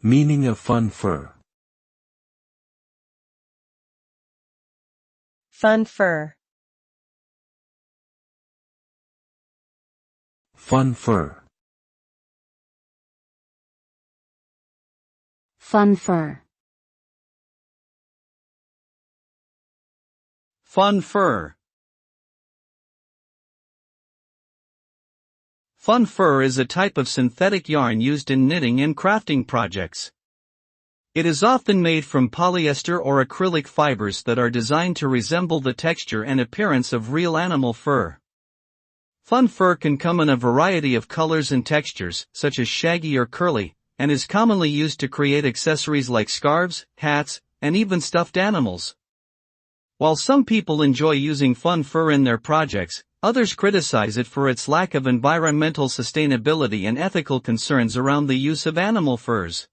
Meaning of fun fur. Fun fur. Fun fur. Fun fur. Fun fur. Fun fur is a type of synthetic yarn used in knitting and crafting projects. It is often made from polyester or acrylic fibers that are designed to resemble the texture and appearance of real animal fur. Fun fur can come in a variety of colors and textures, such as shaggy or curly, and is commonly used to create accessories like scarves, hats, and even stuffed animals. While some people enjoy using fun fur in their projects, others criticize it for its lack of environmental sustainability and ethical concerns around the use of animal furs.